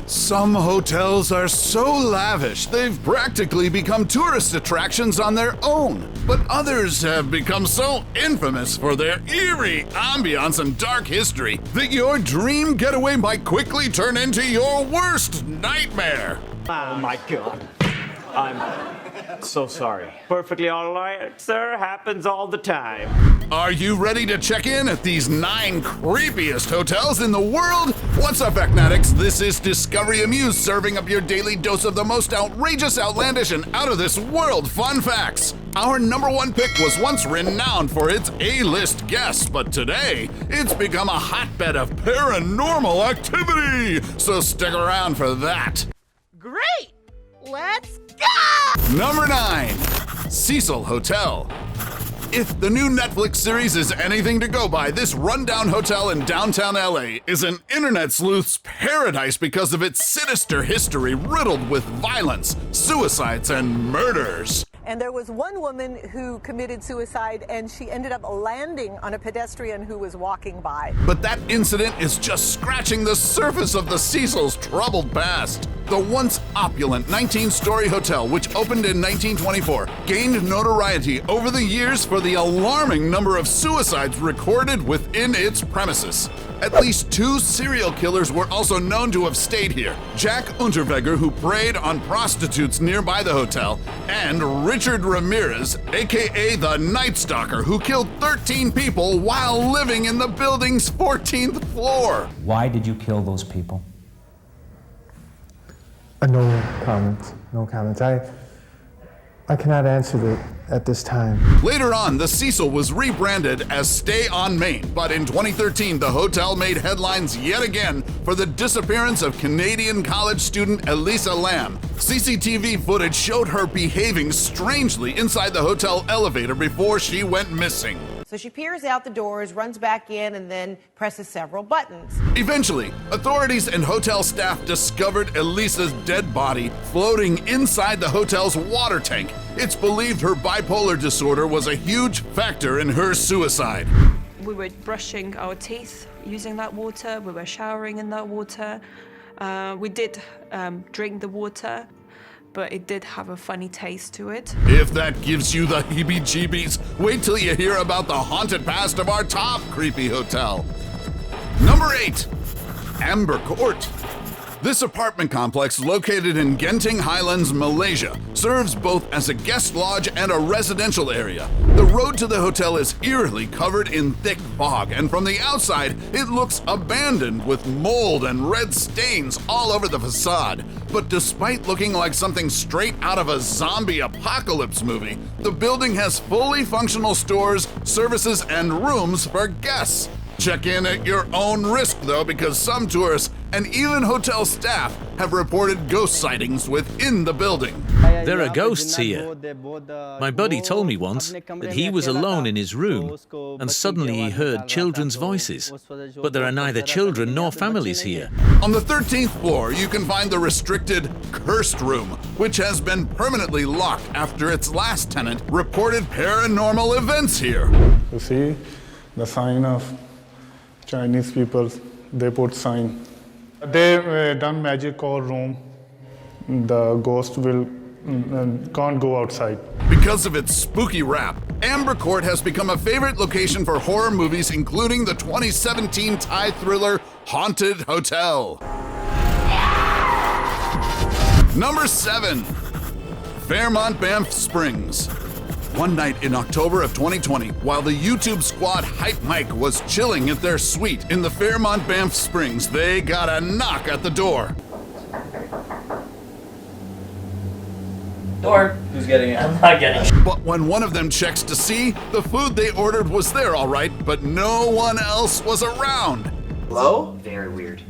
Some hotels are so lavish they've practically become tourist attractions on their own, but others have become so infamous for their eerie ambience and dark history that your dream getaway might quickly turn into your worst nightmare. Oh my God. I'm so sorry. Perfectly all right, sir. Happens all the time. Are you ready to check in at these 9 creepiest hotels in the world? What's up, Eknatics? This is Discovery Amuse, serving up your daily dose of the most outrageous, outlandish, and out-of-this-world fun facts. Our #1 pick was once renowned for its A-list guests, but today, it's become a hotbed of paranormal activity. So stick around for that. Great! Let's go! Number 9, Cecil Hotel. If the new Netflix series is anything to go by, this rundown hotel in downtown LA is an internet sleuth's paradise because of its sinister history riddled with violence, suicides, and murders. And there was one woman who committed suicide, and she ended up landing on a pedestrian who was walking by. But that incident is just scratching the surface of the Cecil's troubled past. The once opulent 19-story hotel, which opened in 1924, gained notoriety over the years for the alarming number of suicides recorded within its premises. At least 2 serial killers were also known to have stayed here. Jack Unterweger, who preyed on prostitutes nearby the hotel, and Richard Ramirez, aka the Night Stalker, who killed 13 people while living in the building's 14th floor. Why did you kill those people? No comments. No comments. I cannot answer that at this time. Later on, the Cecil was rebranded as Stay on Main, but in 2013, the hotel made headlines yet again for the disappearance of Canadian college student Elisa Lam. CCTV footage showed her behaving strangely inside the hotel elevator before she went missing. So she peers out the doors, runs back in, and then presses several buttons. Eventually, authorities and hotel staff discovered Elisa's dead body floating inside the hotel's water tank. It's believed her bipolar disorder was a huge factor in her suicide. We were brushing our teeth using that water. We were showering in that water. We did drink the water, but it did have a funny taste to it. If that gives you the heebie-jeebies, wait till you hear about the haunted past of our top creepy hotel. Number 8, Amber Court. This apartment complex, located in Genting Highlands, Malaysia, serves both as a guest lodge and a residential area. The road to the hotel is eerily covered in thick fog, and from the outside, it looks abandoned with mold and red stains all over the facade. But despite looking like something straight out of a zombie apocalypse movie, the building has fully functional stores, services, and rooms for guests. Check in at your own risk, though, because some tourists and even hotel staff have reported ghost sightings within the building. There are ghosts here. My buddy told me once that he was alone in his room and suddenly he heard children's voices, but there are neither children nor families here. On the 13th floor, you can find the restricted Cursed Room, which has been permanently locked after its last tenant reported paranormal events here. You see the sign of Chinese people, they put sign. They done magic or room. The ghost will can't go outside. Because of its spooky rap, Amber Court has become a favorite location for horror movies, including the 2017 Thai thriller Haunted Hotel. Number 7, Fairmont Banff Springs. One night in October of 2020, while the YouTube squad Hype Mike was chilling at their suite in the Fairmont Banff Springs, they got a knock at the door. Door. Who's getting it? I'm not getting it. But when one of them checks to see, the food they ordered was there all right, but no one else was around. Hello? Very weird.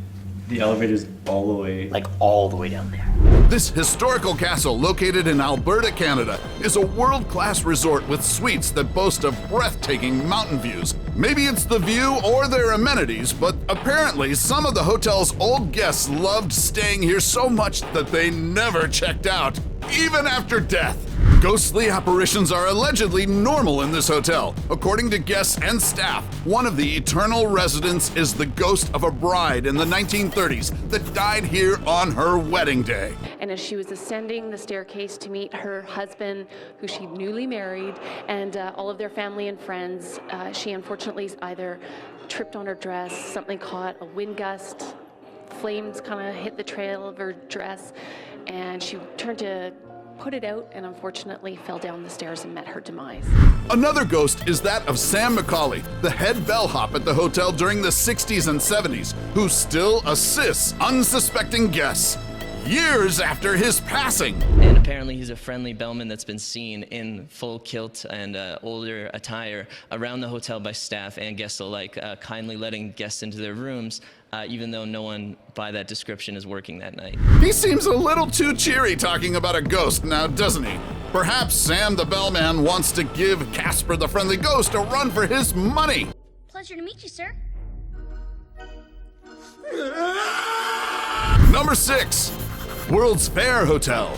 The elevator's all the way... Like all the way down there. This historical castle, located in Alberta, Canada, is a world-class resort with suites that boast of breathtaking mountain views. Maybe it's the view or their amenities, but apparently some of the hotel's old guests loved staying here so much that they never checked out, even after death. Ghostly apparitions are allegedly normal in this hotel. According to guests and staff, one of the eternal residents is the ghost of a bride in the 1930s that died here on her wedding day. And as she was ascending the staircase to meet her husband, who she newly married, and all of their family and friends, she unfortunately either tripped on her dress, something caught, a wind gust, flames kind of hit the trail of her dress, and she turned to put it out and unfortunately fell down the stairs and met her demise. Another ghost is that of Sam McCauley, the head bellhop at the hotel during the 60s and 70s, who still assists unsuspecting guests years after his passing. And apparently he's a friendly bellman that's been seen in full kilt and older attire around the hotel by staff and guests alike, kindly letting guests into their rooms, even though no one by that description is working that night. He seems a little too cheery talking about a ghost now, doesn't he? Perhaps Sam the bellman wants to give Casper the friendly ghost a run for his money. Pleasure to meet you, sir. Number 6, World's Fair Hotel.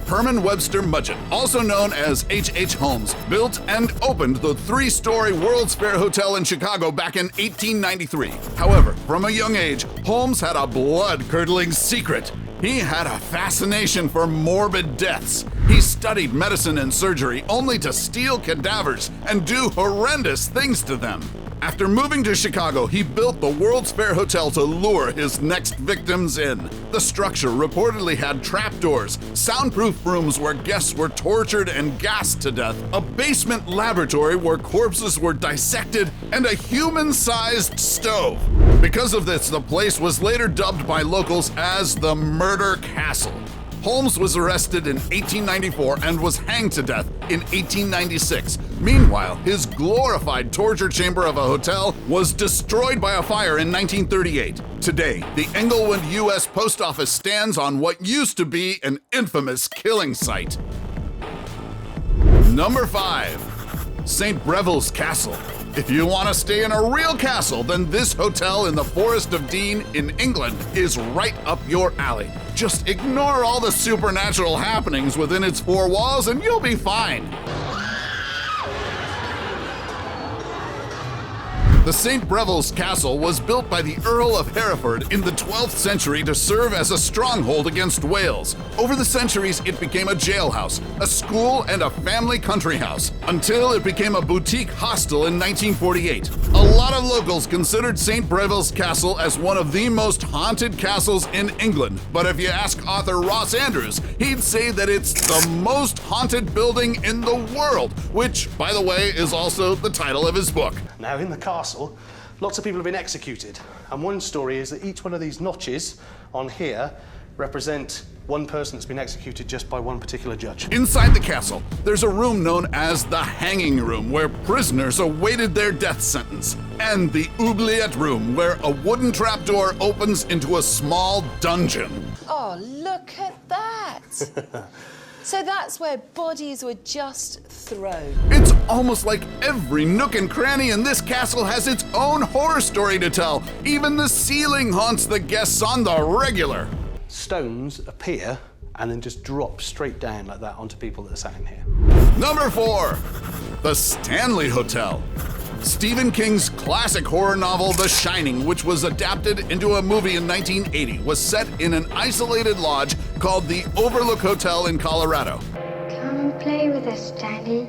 Herman Webster Mudgett, also known as H.H. Holmes, built and opened the 3-story World's Fair Hotel in Chicago back in 1893. However, from a young age, Holmes had a blood-curdling secret. He had a fascination for morbid deaths. He studied medicine and surgery only to steal cadavers and do horrendous things to them. After moving to Chicago, he built the World's Fair Hotel to lure his next victims in. The structure reportedly had trapdoors, soundproof rooms where guests were tortured and gassed to death, a basement laboratory where corpses were dissected, and a human-sized stove. Because of this, the place was later dubbed by locals as the Murder Castle. Holmes was arrested in 1894 and was hanged to death in 1896. Meanwhile, his glorified torture chamber of a hotel was destroyed by a fire in 1938. Today, the Englewood U.S. Post Office stands on what used to be an infamous killing site. Number 5, St. Brevils Castle. If you want to stay in a real castle, then this hotel in the Forest of Dean in England is right up your alley. Just ignore all the supernatural happenings within its 4 walls and you'll be fine. The St. Brevils Castle was built by the Earl of Hereford in the 12th century to serve as a stronghold against Wales. Over the centuries, it became a jailhouse, a school, and a family country house, until it became a boutique hostel in 1948. A lot of locals considered St. Brevils Castle as one of the most haunted castles in England, but if you ask author Ross Andrews, he'd say that it's the most haunted building in the world, which, by the way, is also the title of his book. Now, in the castle, lots of people have been executed, and one story is that each one of these notches on here represent one person that's been executed just by one particular judge. Inside the castle, there's a room known as the hanging room, where prisoners awaited their death sentence, and the oubliette room, where a wooden trapdoor opens into a small dungeon. Oh, look at that! So that's where bodies were just thrown. It's almost like every nook and cranny in this castle has its own horror story to tell. Even the ceiling haunts the guests on the regular. Stones appear and then just drop straight down like that onto people that are sat in here. Number 4, the Stanley Hotel. Stephen King's classic horror novel, The Shining, which was adapted into a movie in 1980, was set in an isolated lodge called the Overlook Hotel in Colorado. Come play with us, Daddy.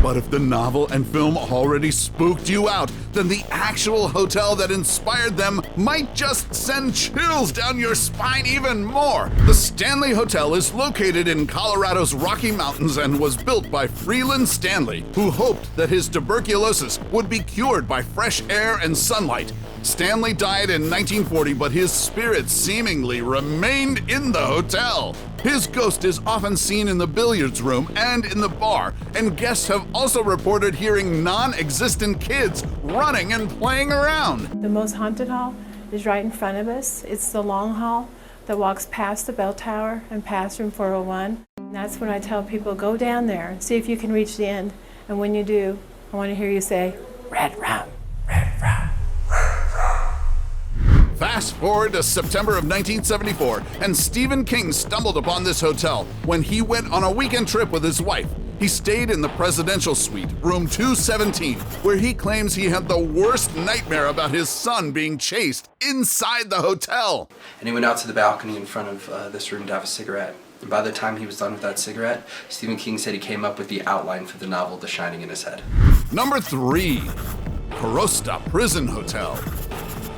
But if the novel and film already spooked you out, then the actual hotel that inspired them might just send chills down your spine even more. The Stanley Hotel is located in Colorado's Rocky Mountains and was built by Freeland Stanley, who hoped that his tuberculosis would be cured by fresh air and sunlight. Stanley died in 1940, but his spirit seemingly remained in the hotel. His ghost is often seen in the billiards room and in the bar, and guests have also reported hearing non-existent kids running and playing around. The most haunted hall is right in front of us. It's the long hall that walks past the bell tower and past room 401. And that's when I tell people, go down there and see if you can reach the end. And when you do, I want to hear you say, red rum, red rum. Fast forward to September of 1974, and Stephen King stumbled upon this hotel when he went on a weekend trip with his wife. He stayed in the presidential suite, room 217, where he claims he had the worst nightmare about his son being chased inside the hotel. And he went out to the balcony in front of this room to have a cigarette. And by the time he was done with that cigarette, Stephen King said he came up with the outline for the novel The Shining in his head. Number 3. Kosovo Prison Hotel.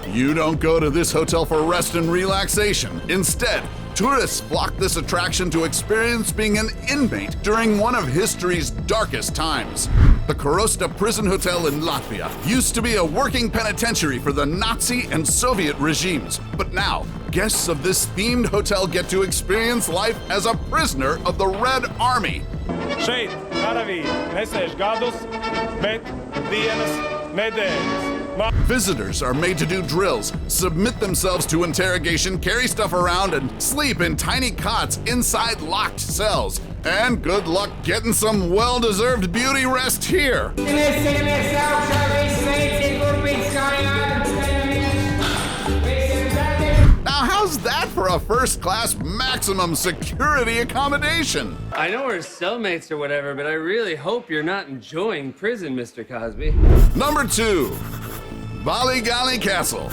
You don't go to this hotel for rest and relaxation. Instead, tourists flock this attraction to experience being an inmate during one of history's darkest times. The Kosovo Prison Hotel in Latvia used to be a working penitentiary for the Nazi and Soviet regimes, but now guests of this themed hotel get to experience life as a prisoner of the Red Army. Šeit karavīri nesēž gadus, bet dienas nedēļas. Visitors are made to do drills, submit themselves to interrogation, carry stuff around, and sleep in tiny cots inside locked cells. And good luck getting some well-deserved beauty rest here. Now, how's that for a first-class maximum security accommodation? I know we're cellmates or whatever, but I really hope you're not enjoying prison, Mr. Cosby. Number 2. Ballygally Castle.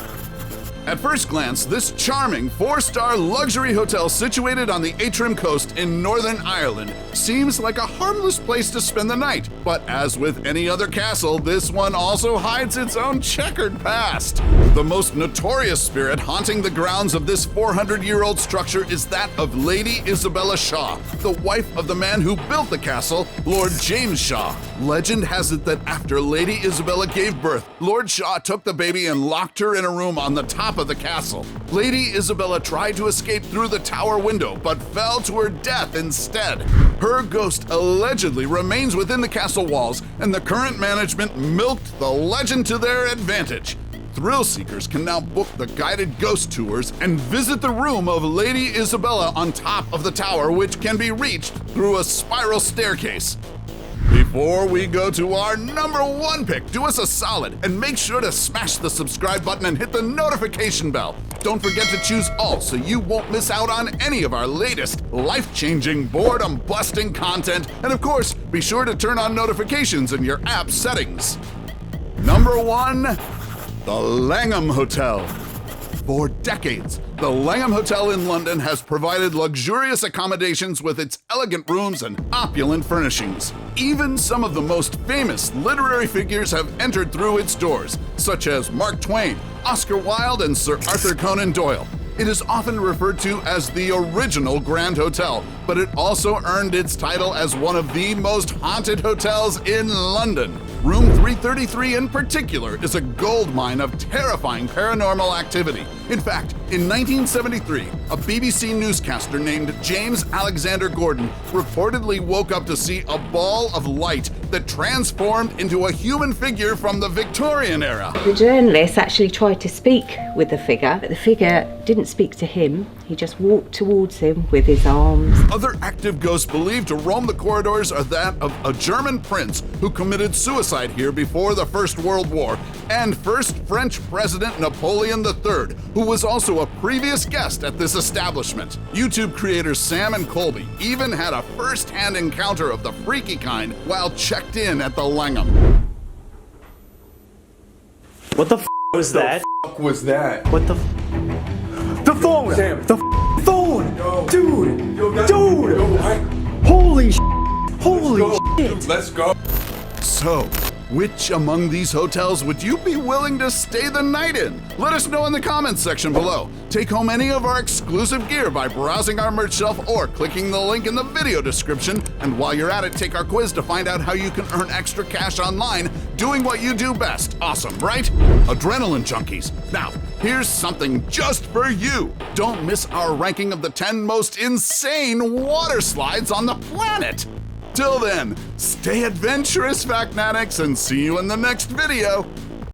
At first glance, this charming 4-star luxury hotel situated on the Antrim coast in Northern Ireland seems like a harmless place to spend the night. But as with any other castle, this one also hides its own checkered past. The most notorious spirit haunting the grounds of this 400-year-old structure is that of Lady Isabella Shaw, the wife of the man who built the castle, Lord James Shaw. Legend has it that after Lady Isabella gave birth, Lord Shaw took the baby and locked her in a room on the top of the castle. Lady Isabella tried to escape through the tower window, but fell to her death instead. Her ghost allegedly remains within the castle walls, and the current management milked the legend to their advantage. Thrill seekers can now book the guided ghost tours and visit the room of Lady Isabella on top of the tower, which can be reached through a spiral staircase. Before we go to our number 1 pick, do us a solid and make sure to smash the subscribe button and hit the notification bell. Don't forget to choose all so you won't miss out on any of our latest life-changing, boredom-busting content. And of course, be sure to turn on notifications in your app settings. Number 1, the Langham Hotel. For decades, the Langham Hotel in London has provided luxurious accommodations with its elegant rooms and opulent furnishings. Even some of the most famous literary figures have entered through its doors, such as Mark Twain, Oscar Wilde, and Sir Arthur Conan Doyle. It is often referred to as the original Grand Hotel, but it also earned its title as one of the most haunted hotels in London. Room 333 in particular is a goldmine of terrifying paranormal activity. In fact, in 1973, a BBC newscaster named James Alexander Gordon reportedly woke up to see a ball of light that transformed into a human figure from the Victorian era. The journalist actually tried to speak with the figure, but the figure didn't speak to him. He just walked towards him with his arms. Other active ghosts believed to roam the corridors are that of a German prince who committed suicide here before the First World War, and first French President Napoleon III, who was also a previous guest at this establishment. YouTube creators Sam and Colby even had a first-hand encounter of the freaky kind while checked in at the Langham. What the f was that? What was that? What the f? The phone! Sam. The phone! Yo. Dude! Yo, dude! Yo, holy sh! Holy shit! Dude, let's go! So, which among these hotels would you be willing to stay the night in? Let us know in the comments section below. Take home any of our exclusive gear by browsing our merch shelf or clicking the link in the video description. And while you're at it, take our quiz to find out how you can earn extra cash online doing what you do best. Awesome, right? Adrenaline junkies. Now, here's something just for you. Don't miss our ranking of the 10 most insane water slides on the planet. Till then, stay adventurous, Factnatics, and see you in the next video.